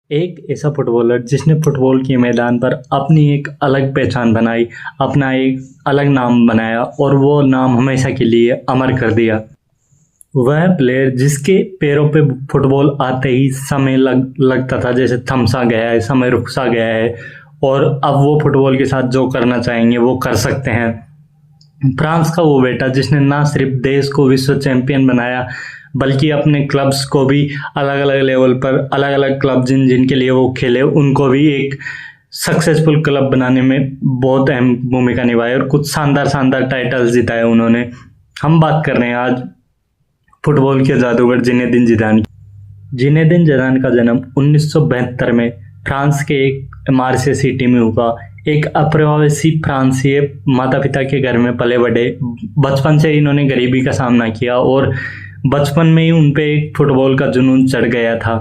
एक ऐसा फुटबॉलर जिसने फुटबॉल के मैदान पर अपनी एक अलग पहचान बनाई, अपना एक अलग नाम बनाया और वो नाम हमेशा के लिए अमर कर दिया। वह प्लेयर जिसके पैरों पे फुटबॉल आते ही समय लगता था, जैसे थम सा गया है, समय रुक सा गया है और अब वो फुटबॉल के साथ जो करना चाहेंगे वो कर सकते हैं। फ्रांस का वो बेटा जिसने ना सिर्फ देश को विश्व चैंपियन बनाया बल्कि अपने क्लब्स को भी अलग अलग लेवल पर, अलग अलग क्लब जिनके लिए वो खेले उनको भी एक सक्सेसफुल क्लब बनाने में बहुत अहम भूमिका निभाई और कुछ शानदार शानदार टाइटल्स जिताए उन्होंने। हम बात कर रहे हैं आज फुटबॉल के जादूगर जिनेदिन जिदान की। जिनेदिन जिदान का जन्म 1972 में फ्रांस के एक मार्से सिटी में हुआ। एक अप्रवासी फ्रांसीय माता पिता के घर में पले बढ़े। बचपन से इन्होंने गरीबी का सामना किया और बचपन में ही उनपे एक फुटबॉल का जुनून चढ़ गया था।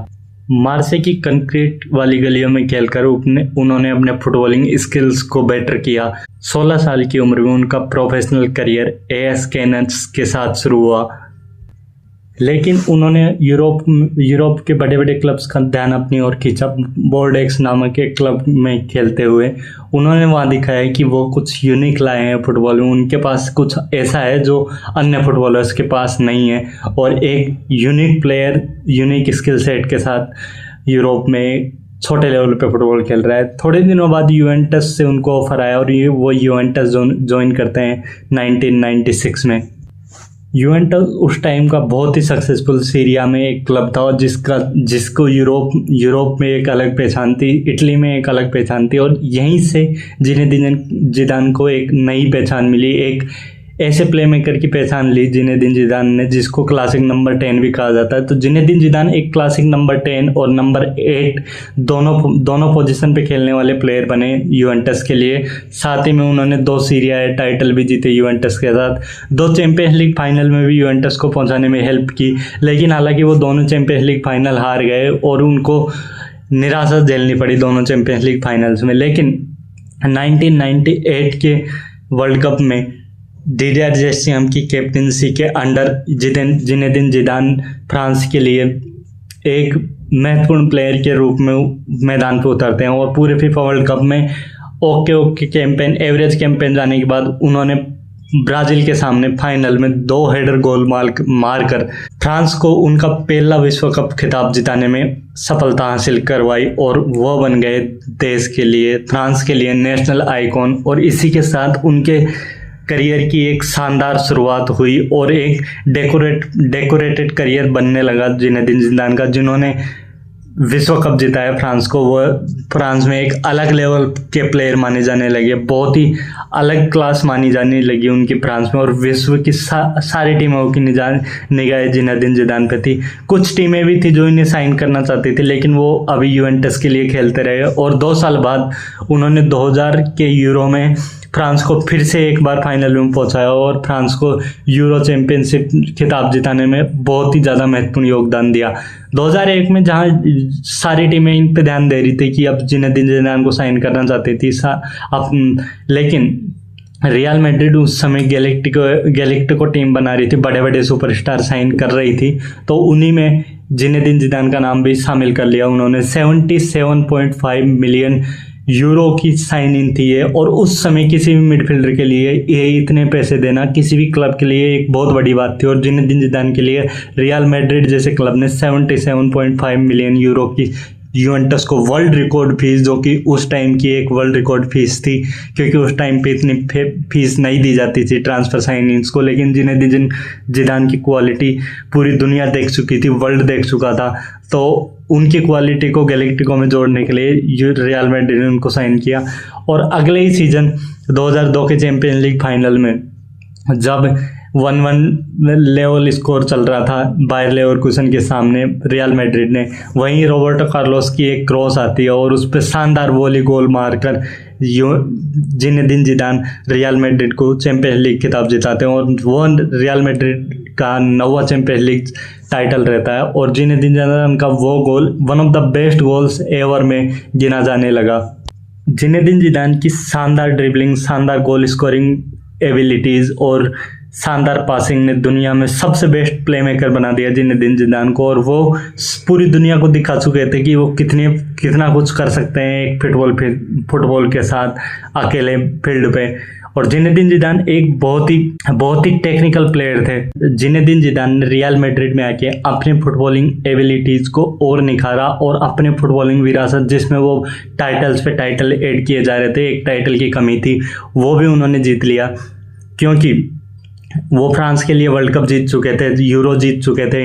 मार्से की कंक्रीट वाली गलियों में खेलकर उन्होंने अपने फुटबॉलिंग स्किल्स को बेटर किया। 16 साल की उम्र में उनका प्रोफेशनल करियर एएस कैनन्स के साथ शुरू हुआ, लेकिन उन्होंने यूरोप के बड़े बड़े क्लब्स का ध्यान अपनी ओर खींचा। बोर्डेक्स नामक एक क्लब में खेलते हुए उन्होंने वहाँ दिखाया कि वो कुछ यूनिक लाए हैं फुटबॉल में। उनके पास कुछ ऐसा है जो अन्य फुटबॉलर्स के पास नहीं है और एक unique player unique skill set के साथ यूरोप में छोटे लेवल पे फुटबॉल खेल रहा है। थोड़े दिनों बाद यूवेंटस से उनको ऑफर आया और वो यूवेंटस ज्वाइन करते हैं 1996 में। यूवेंटस उस टाइम का बहुत ही सक्सेसफुल सीरिया में एक क्लब था और जिसको यूरोप में एक अलग पहचान थी, इटली में एक अलग पहचान थी और यहीं से जिनेदिन जिदान को एक नई पहचान मिली। एक ऐसे प्लेमेकर की पहचान ली जिनेदिन जिदान ने जिसको क्लासिक नंबर 10 भी कहा जाता है। तो जिनेदिन जिदान एक क्लासिक नंबर 10 और नंबर 8 दोनों पोजीशन पे खेलने वाले प्लेयर बने यूवेंटस के लिए। साथ ही में उन्होंने 2 सीरिया टाइटल भी जीते यूवेंटस के साथ। 2 चैंपियंस लीग फाइनल में भी यूवेंटस को पहुंचाने में हेल्प की, लेकिन हालांकि वो दोनों चैंपियंस लीग फाइनल हार गए और उनको निराशा झेलनी पड़ी दोनों चैंपियंस लीग फाइनल्स में। लेकिन 1998 के वर्ल्ड कप में डिडियर डेस्चम्स की कैप्टनसी के अंडर जिनेदिन जिदान फ्रांस के लिए एक महत्वपूर्ण प्लेयर के रूप में मैदान पर उतरते हैं और पूरे फीफा वर्ल्ड कप में ओके कैंपेन, एवरेज कैंपेन जाने के बाद उन्होंने ब्राजील के सामने फाइनल में 2 हेडर गोल मारकर फ्रांस को उनका पहला विश्व कप खिताब जिताने में सफलता हासिल करवाई और वह बन गए देश के लिए, फ्रांस के लिए नेशनल आइकॉन। और इसी के साथ उनके करियर की एक शानदार शुरुआत हुई और एक डेकोरेटेड करियर बनने लगा जिनेदिन जिदान का, जिन्होंने विश्व कप जिताया फ्रांस को। वह फ्रांस में एक अलग लेवल के प्लेयर माने जाने लगे, बहुत ही अलग क्लास मानी जाने लगी उनकी फ्रांस में और विश्व की सारी टीमों की निगाह जिनेदिन जिदान पे थी। कुछ टीमें भी थी जो इन्हें साइन करना चाहती थी, लेकिन वो अभी यूवेंटस के लिए खेलते रहे और 2 साल बाद उन्होंने 2000 के यूरो में फ्रांस को फिर से एक बार फाइनल में पहुंचाया और फ्रांस को यूरो चैंपियनशिप खिताब जिताने में बहुत ही ज़्यादा महत्वपूर्ण योगदान दिया। 2001 में जहां सारी टीमें इन पे ध्यान दे रही थी कि अब जिनेदिन जिदान को साइन करना चाहती थी लेकिन रियल मैड्रिड उस समय गैलेक्टिको टीम बना रही थी, बड़े बड़े सुपरस्टार साइन कर रही थी, तो उन्हीं में जिनेदिन जिदान का नाम भी शामिल कर लिया उन्होंने। 77.5 मिलियन यूरो की साइन इन थी ये, और उस समय किसी भी मिडफील्डर के लिए ये इतने पैसे देना किसी भी क्लब के लिए एक बहुत बड़ी बात थी। और जिनेदिन जिदान के लिए रियल मैड्रिड जैसे क्लब ने 77.5 मिलियन यूरो की यूवेंटस को वर्ल्ड रिकॉर्ड फीस, जो कि उस टाइम की एक वर्ल्ड रिकॉर्ड फीस थी क्योंकि उस टाइम पे इतनी फीस नहीं दी जाती थी ट्रांसफर साइनिंग्स को, लेकिन जिनेदिन जिदान की क्वालिटी पूरी दुनिया देख चुकी थी, वर्ल्ड देख चुका था, तो उनकी क्वालिटी को गैलेक्टिको में जोड़ने के लिए रियल मैड्रिड ने उनको साइन किया। और अगले ही सीजन 2002 के चैंपियंस लीग फाइनल में जब 1-1 लेवल स्कोर चल रहा था बायर लेवरकुसन के सामने रियल मैड्रिड ने, वहीं रॉबर्टो कार्लोस की एक क्रॉस आती है और उस पर शानदार वॉली गोल मारकर जिनेदिन जिदान रियल मैड्रिड को चैंपियंस लीग खिताब जिताते हैं और वो रियल मैड्रिड का 9वां चैंपियंस लीग टाइटल रहता है। और जिनेदिन जिदान का वो गोल one of the best goals ever में गिना जाने लगा। जिनेदिन जिदान की शानदार ड्रिबलिंग, शानदार गोल स्कोरिंग एबिलिटीज़ और शानदार पासिंग ने दुनिया में सबसे बेस्ट प्लेमेकर बना दिया जिनेदिन जिदान को, और वो पूरी दुनिया को दिखा चुके थे कि वो कितना कुछ कर सकते हैं एक फुटबॉल के साथ अकेले फील्ड पे। और जिनेदिन जिदान एक बहुत ही टेक्निकल प्लेयर थे। जिनेदिन जिदान ने रियल मैड्रिड में आके अपनी फुटबॉलिंग एबिलिटीज को और निखारा और अपने फुटबॉलिंग विरासत, जिसमें वो टाइटल्स पे टाइटल ऐड किए जा रहे थे, एक टाइटल की कमी थी, वो भी उन्होंने जीत लिया, क्योंकि वो फ्रांस के लिए वर्ल्ड कप जीत चुके थे, यूरो जीत चुके थे,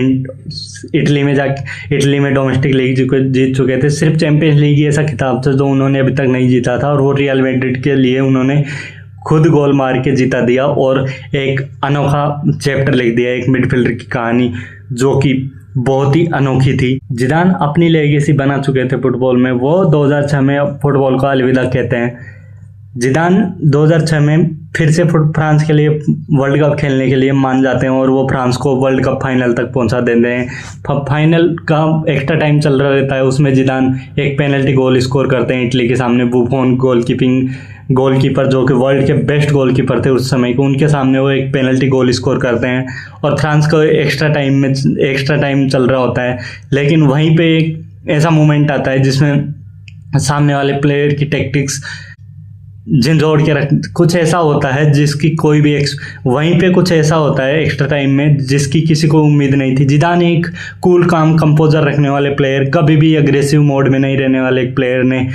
इटली में डोमेस्टिक लीग जीत चुके थे। सिर्फ चैंपियंस लीग ही ऐसा खिताब था जो उन्होंने अभी तक नहीं जीता था, और वो रियल मैड्रिड के लिए उन्होंने खुद गोल मार के जीता दिया और एक अनोखा चैप्टर लिख दिया, एक मिडफील्डर की कहानी जो कि बहुत ही अनोखी थी। जिदान अपनी लेगेसी बना चुके थे फुटबॉल में। वो 2006 में फुटबॉल को अलविदा कहते हैं। जिदान 2006 में फिर से फ्रांस के लिए वर्ल्ड कप खेलने के लिए मान जाते हैं और वो फ्रांस को वर्ल्ड कप फाइनल तक पहुंचा देते हैं। फाइनल का एक्स्ट्रा टाइम चल रहा रहता है, उसमें जिदान एक पेनल्टी गोल स्कोर करते हैं इटली के सामने। बुफोन गोलकीपर जो कि वर्ल्ड के बेस्ट गोलकीपर थे उस समय को, उनके सामने वो एक पेनल्टी गोल स्कोर करते हैं और फ्रांस को एक्स्ट्रा टाइम चल रहा होता है। लेकिन वहीं पे एक ऐसा मोमेंट आता है जिसमें सामने वाले प्लेयर की टैक्टिक्स झंझोड़ के रख, कुछ ऐसा होता है जिसकी कोई भी वहीं पे कुछ ऐसा होता है एक्स्ट्रा टाइम में जिसकी किसी को उम्मीद नहीं थी। जिदान एक कूल काम कंपोजर रखने वाले प्लेयर, कभी भी अग्रेसिव मोड में नहीं रहने वाले एक प्लेयर ने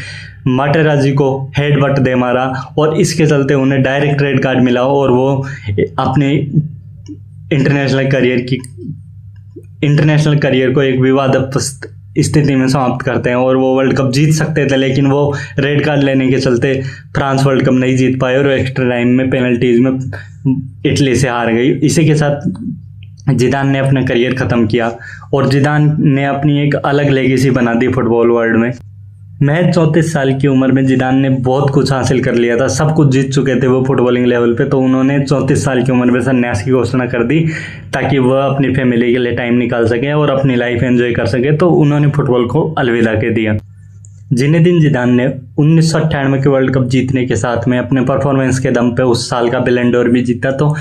माटेराजी को हेडबट दे मारा और इसके चलते उन्हें डायरेक्ट रेड कार्ड मिला और वो अपने इंटरनेशनल करियर को एक विवादास्पद स्थिति में समाप्त करते हैं। और वो वर्ल्ड कप जीत सकते थे, लेकिन वो रेड कार्ड लेने के चलते फ्रांस वर्ल्ड कप नहीं जीत पाए और एक्स्ट्रा टाइम में पेनल्टीज में इटली से हार गई। इसी के साथ जिदान ने अपना करियर ख़त्म किया और जिदान ने अपनी एक अलग लेगेसी बना दी फुटबॉल वर्ल्ड में। महज 34 साल की उम्र में जिदान ने बहुत कुछ हासिल कर लिया था, सब कुछ जीत चुके थे वो फुटबॉलिंग लेवल पे, तो उन्होंने 34 साल की उम्र में संन्यास की घोषणा कर दी ताकि वह अपनी फैमिली के लिए टाइम निकाल सके और अपनी लाइफ एंजॉय कर सके। तो उन्होंने फुटबॉल को अलविदा कह दिया। जिनेदिन जिदान ने 1998 के वर्ल्ड कप जीतने के साथ में अपने परफॉर्मेंस के दम पे उस साल का बैलन डोर भी जीता। तो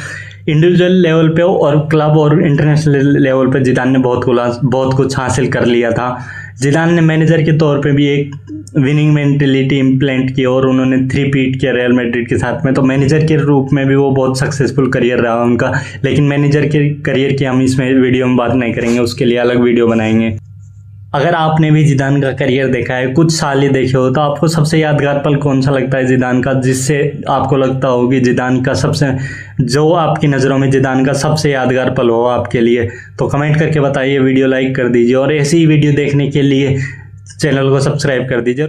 इंडिविजुअल लेवल पे और क्लब और इंटरनेशनल लेवल पे जिदान ने बहुत कुछ हासिल कर लिया था। जिदान ने मैनेजर के तौर पे भी एक विनिंग मेंटेलिटी इम्प्लेंट की और उन्होंने 3-पीट किया रियल मैड्रिड के साथ में। तो मैनेजर के रूप में भी वो बहुत सक्सेसफुल करियर रहा उनका, लेकिन मैनेजर के करियर की हम इसमें वीडियो में बात नहीं करेंगे, उसके लिए अलग वीडियो बनाएंगे। अगर आपने भी जिदान का करियर देखा है, कुछ साल ही देखे हो, तो आपको सबसे यादगार पल कौन सा लगता है जिदान का, जिससे आपको लगता हो कि जिदान का जो आपकी नज़रों में जिदान का सबसे यादगार पल हो आपके लिए, तो कमेंट करके बताइए। वीडियो लाइक कर दीजिए और ऐसी ही वीडियो देखने के लिए चैनल को सब्सक्राइब कर दीजिए।